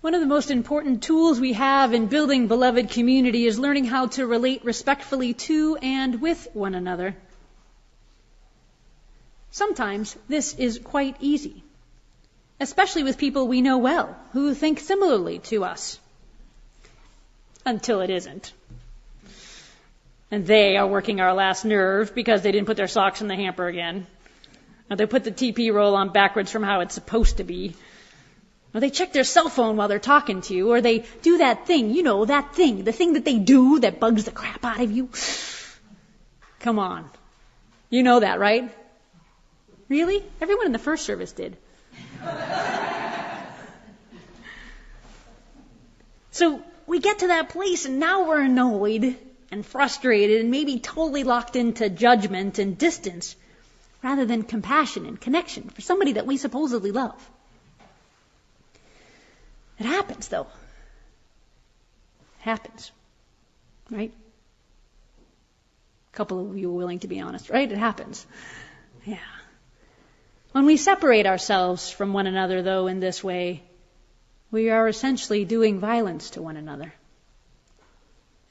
One of the most important tools we have in building beloved community is learning how to relate respectfully to and with one another. Sometimes this is quite easy, especially with people we know well, who think similarly to us. Until it isn't. And they are working our last nerve because they didn't put their socks in the hamper again. Or they put the TP roll on backwards from how it's supposed to be. Or they check their cell phone while they're talking to you. Or they do that thing, that thing. The thing that they do that bugs the crap out of you. Come on. You know that, right? Really? Everyone in the first service did. So we get to that place and now we're annoyed and frustrated and maybe totally locked into judgment and distance rather than compassion and connection for somebody that we supposedly love. It happens, though. It happens. Right? A couple of you are willing to be honest, right? It happens. Yeah. When we separate ourselves from one another, though, in this way, we are essentially doing violence to one another.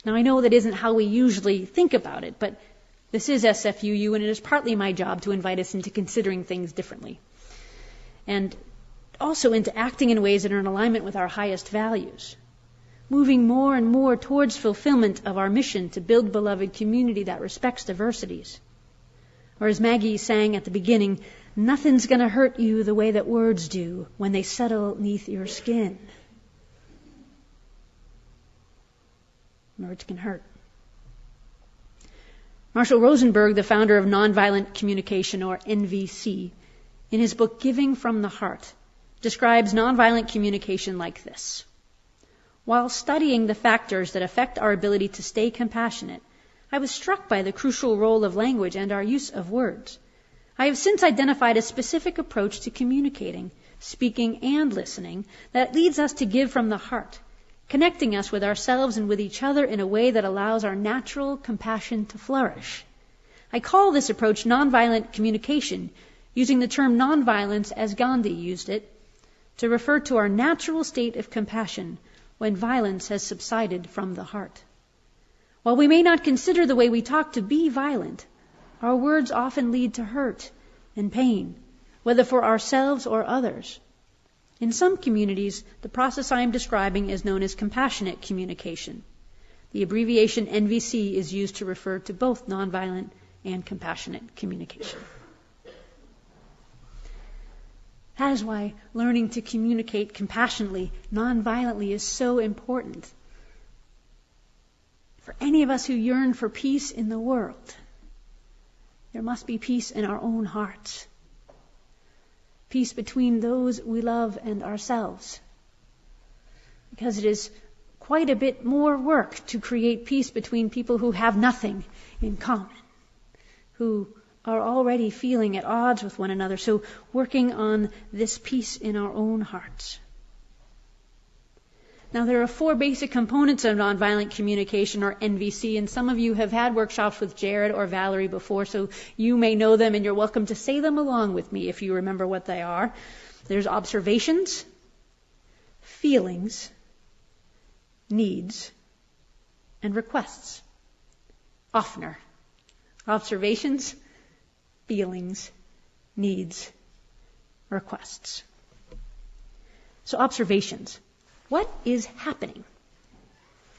Now, I know that isn't how we usually think about it, but this is SFUU, and it is partly my job to invite us into considering things differently. And also into acting in ways that are in alignment with our highest values. Moving more and more towards fulfillment of our mission to build beloved community that respects diversities. Or as Maggie sang at the beginning, nothing's going to hurt you the way that words do when they settle neath your skin. Words can hurt. Marshall Rosenberg, the founder of Nonviolent Communication, or NVC, in his book Giving from the Heart, describes nonviolent communication like this. While studying the factors that affect our ability to stay compassionate, I was struck by the crucial role of language and our use of words. I have since identified a specific approach to communicating, speaking, and listening that leads us to give from the heart, connecting us with ourselves and with each other in a way that allows our natural compassion to flourish. I call this approach nonviolent communication, using the term nonviolence as Gandhi used it, to refer to our natural state of compassion when violence has subsided from the heart. While we may not consider the way we talk to be violent, our words often lead to hurt and pain, whether for ourselves or others. In some communities, the process I am describing is known as compassionate communication. The abbreviation NVC is used to refer to both nonviolent and compassionate communication. That is why learning to communicate compassionately, nonviolently is so important. For any of us who yearn for peace in the world, there must be peace in our own hearts. Peace between those we love and ourselves. Because it is quite a bit more work to create peace between people who have nothing in common, who are already feeling at odds with one another. So working on this peace in our own hearts. Now, there are 4 basic components of nonviolent communication, or NVC, and some of you have had workshops with Jared or Valerie before, so you may know them, and you're welcome to say them along with me if you remember what they are. There's observations, feelings, needs, and requests. Oftener. Observations, feelings, needs, requests. So observations. What is happening?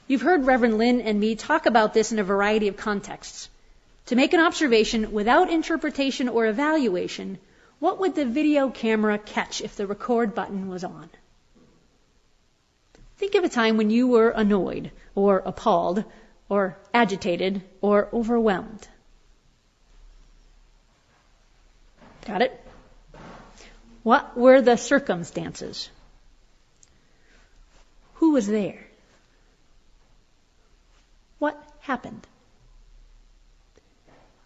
You've heard Reverend Lynn and me talk about this in a variety of contexts. To make an observation without interpretation or evaluation, what would the video camera catch if the record button was on? Think of a time when you were annoyed, or appalled, or agitated, or overwhelmed. Got it? What were the circumstances? Who was there? What happened?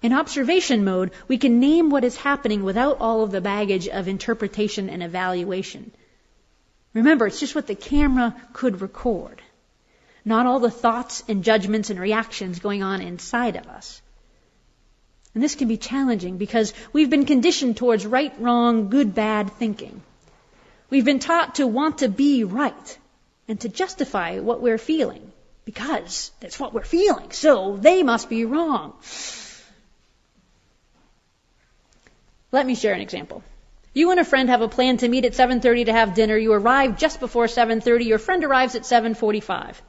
In observation mode, we can name what is happening without all of the baggage of interpretation and evaluation. Remember, it's just what the camera could record, not all the thoughts and judgments and reactions going on inside of us. And this can be challenging because we've been conditioned towards right, wrong, good, bad thinking. We've been taught to want to be right. and to justify what we're feeling, because that's what we're feeling, so they must be wrong. Let me share an example. You and a friend have a plan to meet at 7:30 to have dinner. You arrive just before 7:30. Your friend arrives at 7:45.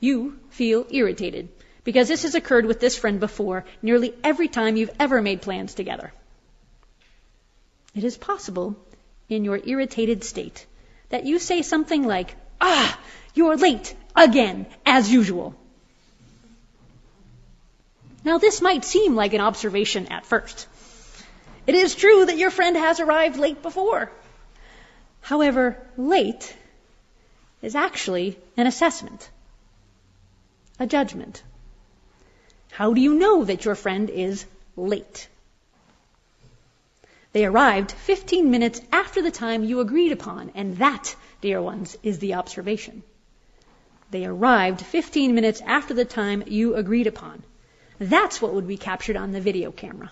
You feel irritated because this has occurred with this friend before nearly every time you've ever made plans together. It is possible, in your irritated state, that you say something like, you're late again, as usual. Now, this might seem like an observation at first. It is true that your friend has arrived late before. However, late is actually an assessment, a judgment. How do you know that your friend is late? They arrived 15 minutes after the time you agreed upon, and that, dear ones, is the observation. They arrived 15 minutes after the time you agreed upon. That's what would be captured on the video camera.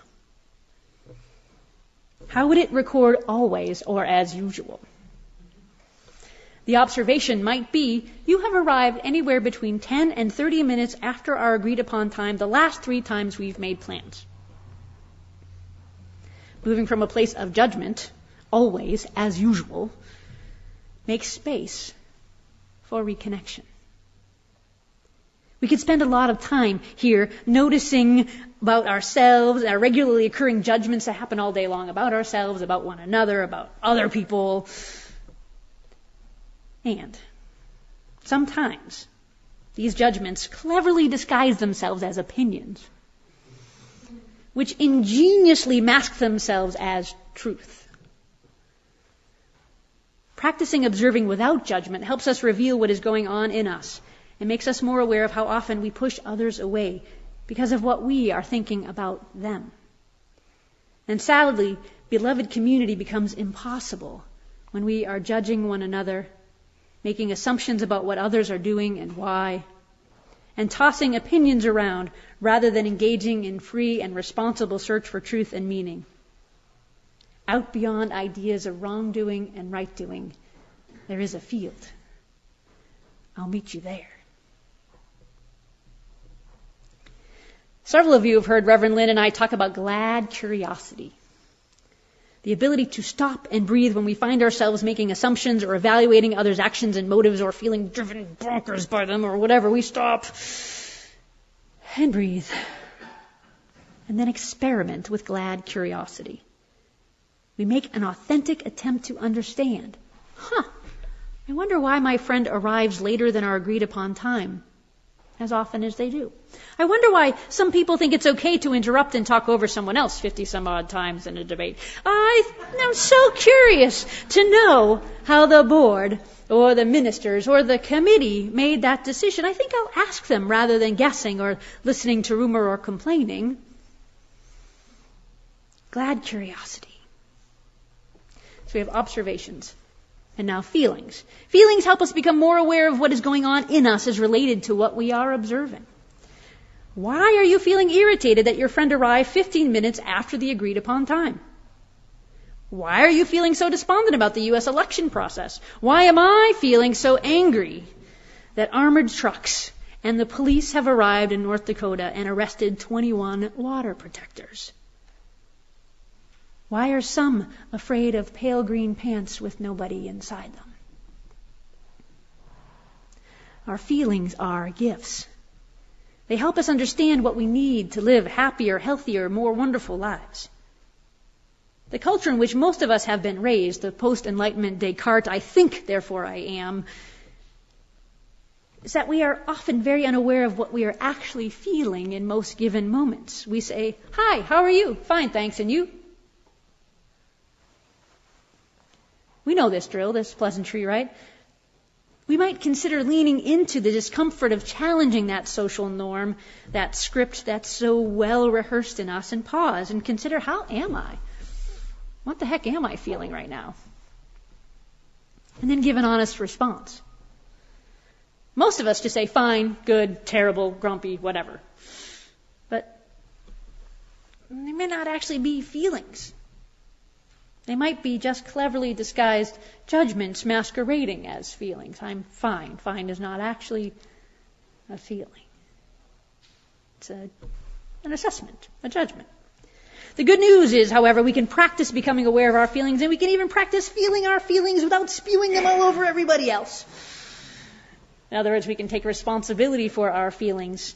How would it record always or as usual? The observation might be, you have arrived anywhere between 10 and 30 minutes after our agreed upon time the last 3 times we've made plans. Moving from a place of judgment, always as usual, makes space for reconnection. We could spend a lot of time here noticing about ourselves, our regularly occurring judgments that happen all day long about ourselves, about one another, about other people. And sometimes these judgments cleverly disguise themselves as opinions, which ingeniously mask themselves as truth. Practicing observing without judgment helps us reveal what is going on in us and makes us more aware of how often we push others away because of what we are thinking about them. And sadly, beloved community becomes impossible when we are judging one another, making assumptions about what others are doing and why, and tossing opinions around rather than engaging in free and responsible search for truth and meaning. Out beyond ideas of wrongdoing and right-doing, there is a field. I'll meet you there. Several of you have heard Reverend Lynn and I talk about glad curiosity. The ability to stop and breathe when we find ourselves making assumptions or evaluating others' actions and motives or feeling driven bonkers by them or whatever. We stop and breathe. And then experiment with glad curiosity. We make an authentic attempt to understand. I wonder why my friend arrives later than our agreed upon time, as often as they do. I wonder why some people think it's okay to interrupt and talk over someone else 50 some odd times in a debate. I'm so curious to know how the board or the ministers or the committee made that decision. I think I'll ask them rather than guessing or listening to rumor or complaining. Glad curiosity. So we have observations. And now feelings. Feelings help us become more aware of what is going on in us as related to what we are observing. Why are you feeling irritated that your friend arrived 15 minutes after the agreed upon time? Why are you feeling so despondent about the U.S. election process? Why am I feeling so angry that armored trucks and the police have arrived in North Dakota and arrested 21 water protectors? Why are some afraid of pale green pants with nobody inside them? Our feelings are gifts. They help us understand what we need to live happier, healthier, more wonderful lives. The culture in which most of us have been raised, the post-Enlightenment Descartes, I think, therefore I am, is that we are often very unaware of what we are actually feeling in most given moments. We say, "Hi, how are you?" "Fine, thanks, and you?" We know this drill, this pleasantry, right? We might consider leaning into the discomfort of challenging that social norm, that script that's so well rehearsed in us, and pause and consider, how am I? What the heck am I feeling right now? And then give an honest response. Most of us just say fine, good, terrible, grumpy, whatever. But they may not actually be feelings. They might be just cleverly disguised judgments masquerading as feelings. I'm fine. Fine is not actually a feeling. It's an assessment, a judgment. The good news is, however, we can practice becoming aware of our feelings, and we can even practice feeling our feelings without spewing them all over everybody else. In other words, we can take responsibility for our feelings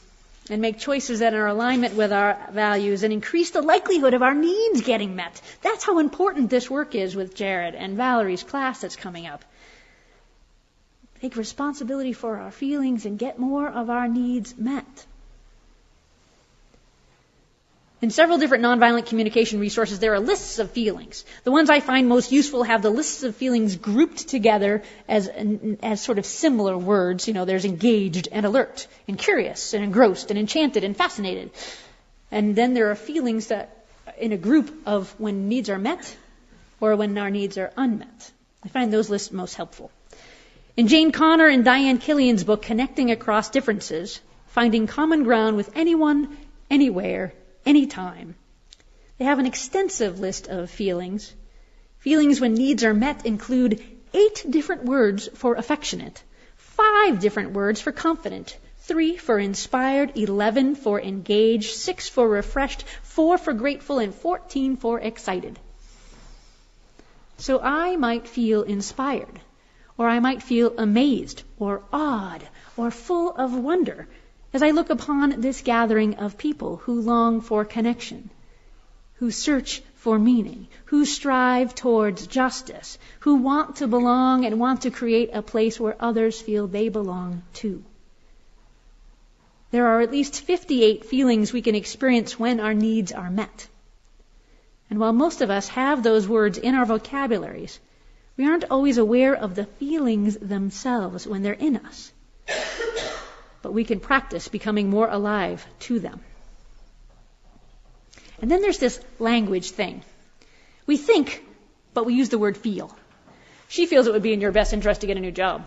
and make choices that are in alignment with our values and increase the likelihood of our needs getting met. That's how important this work is with Jared and Valerie's class that's coming up. Take responsibility for our feelings and get more of our needs met. In several different nonviolent communication resources, there are lists of feelings. The ones I find most useful have the lists of feelings grouped together as sort of similar words. There's engaged and alert, and curious, and engrossed, and enchanted, and fascinated. And then there are feelings that in a group of when needs are met or when our needs are unmet. I find those lists most helpful. In Jane Connor and Diane Killian's book, Connecting Across Differences, Finding Common Ground with Anyone, Anywhere, Anytime, they have an extensive list of feelings. Feelings when needs are met include 8 different words for affectionate, 5 different words for confident, 3 for inspired, 11 for engaged, 6 for refreshed, 4 for grateful, and 14 for excited. So I might feel inspired, or I might feel amazed, or awed, or full of wonder as I look upon this gathering of people who long for connection, who search for meaning, who strive towards justice, who want to belong and want to create a place where others feel they belong too. There are at least 58 feelings we can experience when our needs are met. And while most of us have those words in our vocabularies, we aren't always aware of the feelings themselves when they're in us. But we can practice becoming more alive to them. And then there's this language thing. We think, but we use the word feel. She feels it would be in your best interest to get a new job.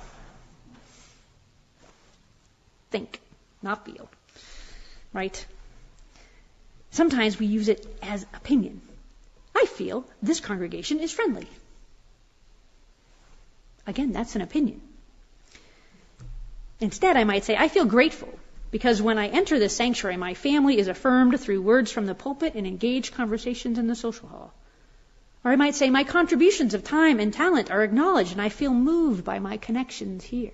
Think, not feel. Right? Sometimes we use it as opinion. I feel this congregation is friendly. Again, that's an opinion. Instead, I might say, I feel grateful because when I enter this sanctuary, my family is affirmed through words from the pulpit and engaged conversations in the social hall. Or I might say, my contributions of time and talent are acknowledged and I feel moved by my connections here.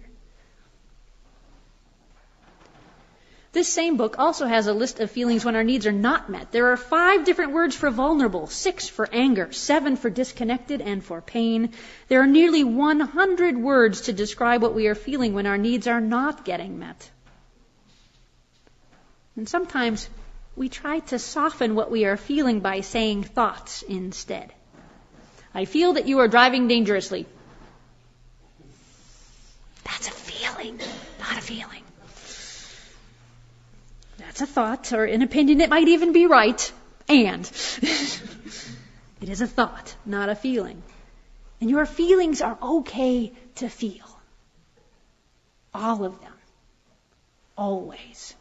This same book also has a list of feelings when our needs are not met. There are 5 different words for vulnerable, 6 for anger, 7 for disconnected and for pain. There are nearly 100 words to describe what we are feeling when our needs are not getting met. And sometimes we try to soften what we are feeling by saying thoughts instead. I feel that you are driving dangerously. That's a feeling, not a feeling. That's a thought or an opinion. It might even be right. And it is a thought, not a feeling. And your feelings are okay to feel. All of them. Always.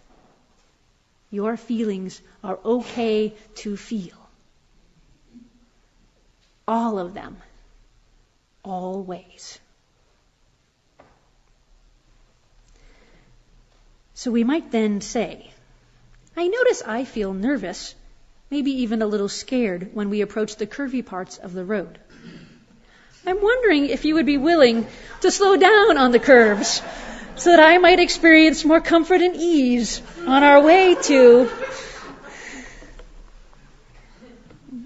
Your feelings are okay to feel. All of them. Always. So we might then say, I notice I feel nervous, maybe even a little scared when we approach the curvy parts of the road. I'm wondering if you would be willing to slow down on the curves so that I might experience more comfort and ease on our way to...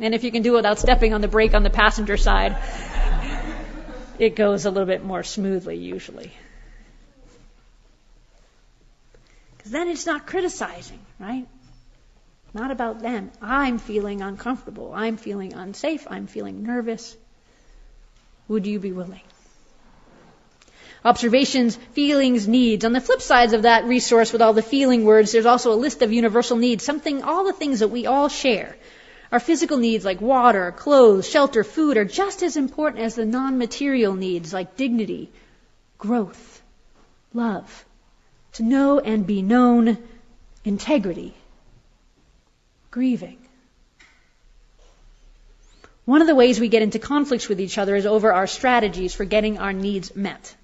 And if you can do it without stepping on the brake on the passenger side, it goes a little bit more smoothly usually. Then it's not criticizing, right? Not about them. I'm feeling uncomfortable. I'm feeling unsafe. I'm feeling nervous. Would you be willing? Observations, feelings, needs. On the flip sides of that resource with all the feeling words, there's also a list of universal needs, all the things that we all share. Our physical needs like water, clothes, shelter, food are just as important as the non-material needs like dignity, growth, love, to know and be known, integrity, grieving. One of the ways we get into conflicts with each other is over our strategies for getting our needs met.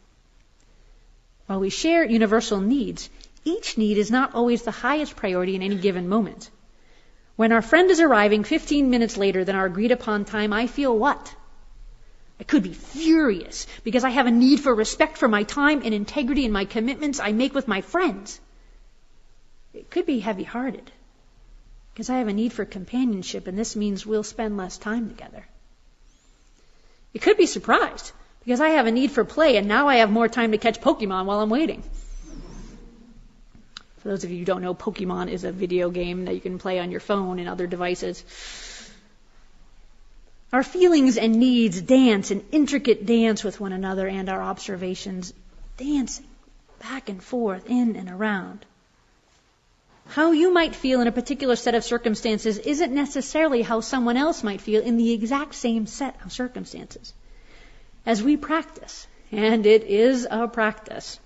While we share universal needs, each need is not always the highest priority in any given moment. When our friend is arriving 15 minutes later than our agreed upon time, I feel what? I could be furious because I have a need for respect for my time and integrity in my commitments I make with my friends. It could be heavy-hearted because I have a need for companionship, and this means we'll spend less time together. It could be surprised because I have a need for play, and now I have more time to catch Pokemon while I'm waiting. For those of you who don't know, Pokemon is a video game that you can play on your phone and other devices. Our feelings and needs dance an intricate dance with one another, and our observations dancing back and forth, in and around. How you might feel in a particular set of circumstances isn't necessarily how someone else might feel in the exact same set of circumstances. As we practice, and it is a practice,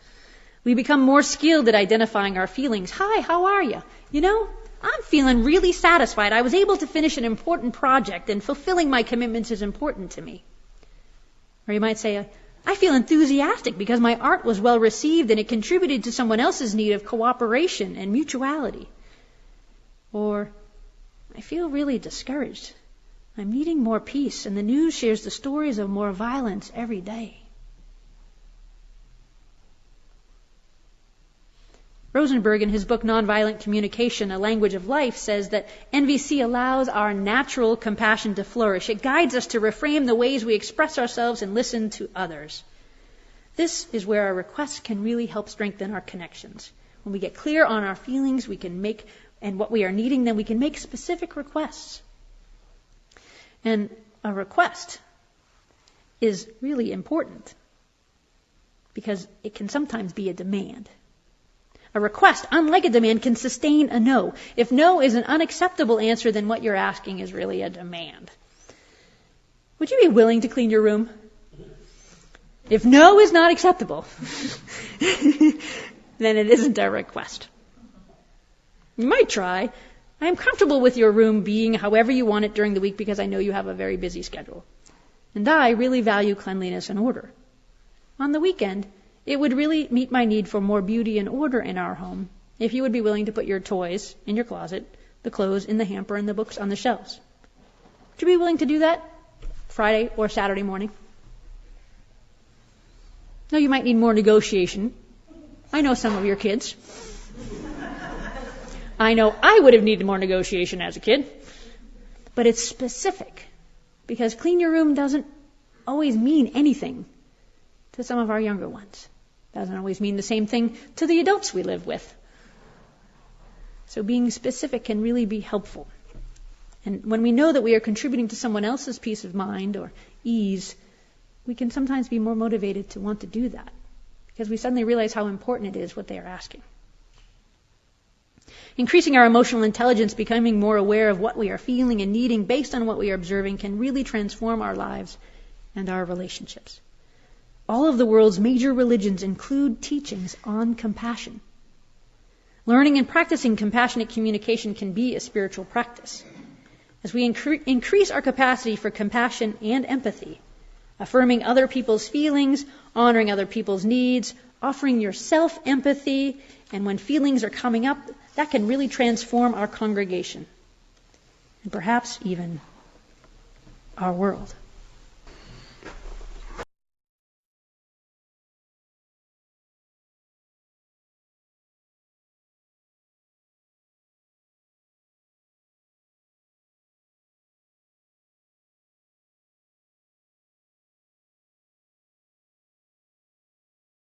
we become more skilled at identifying our feelings. Hi, how are you? You know, I'm feeling really satisfied. I was able to finish an important project, and fulfilling my commitments is important to me. Or you might say, I feel enthusiastic because my art was well received and it contributed to someone else's need of cooperation and mutuality. Or, I feel really discouraged. I'm needing more peace, and the news shares the stories of more violence every day. Rosenberg, in his book Nonviolent Communication, A Language of Life, says that NVC allows our natural compassion to flourish. It guides us to reframe the ways we express ourselves and listen to others. This is where our requests can really help strengthen our connections. When we get clear on our feelings, we can make, and what we are needing, then we can make specific requests. And a request is really important because it can sometimes be a demand. A request, unlike a demand, can sustain a no. If no is an unacceptable answer, then what you're asking is really a demand. Would you be willing to clean your room? If no is not acceptable, then it isn't a request. You might try. I am comfortable with your room being however you want it during the week because I know you have a very busy schedule. And I really value cleanliness and order. On the weekend, it would really meet my need for more beauty and order in our home if you would be willing to put your toys in your closet, the clothes in the hamper, and the books on the shelves. Would you be willing to do that Friday or Saturday morning? No, you might need more negotiation. I know some of your kids. I know I would have needed more negotiation as a kid. But it's specific because clean your room doesn't always mean anything to some of our younger ones. Doesn't always mean the same thing to the adults we live with. So being specific can really be helpful. And when we know that we are contributing to someone else's peace of mind or ease, we can sometimes be more motivated to want to do that because we suddenly realize how important it is what they are asking. Increasing our emotional intelligence, becoming more aware of what we are feeling and needing based on what we are observing, can really transform our lives and our relationships. All of the world's major religions include teachings on compassion. Learning and practicing compassionate communication can be a spiritual practice. As we increase our capacity for compassion and empathy, affirming other people's feelings, honoring other people's needs, offering yourself empathy, and when feelings are coming up, that can really transform our congregation and perhaps even our world.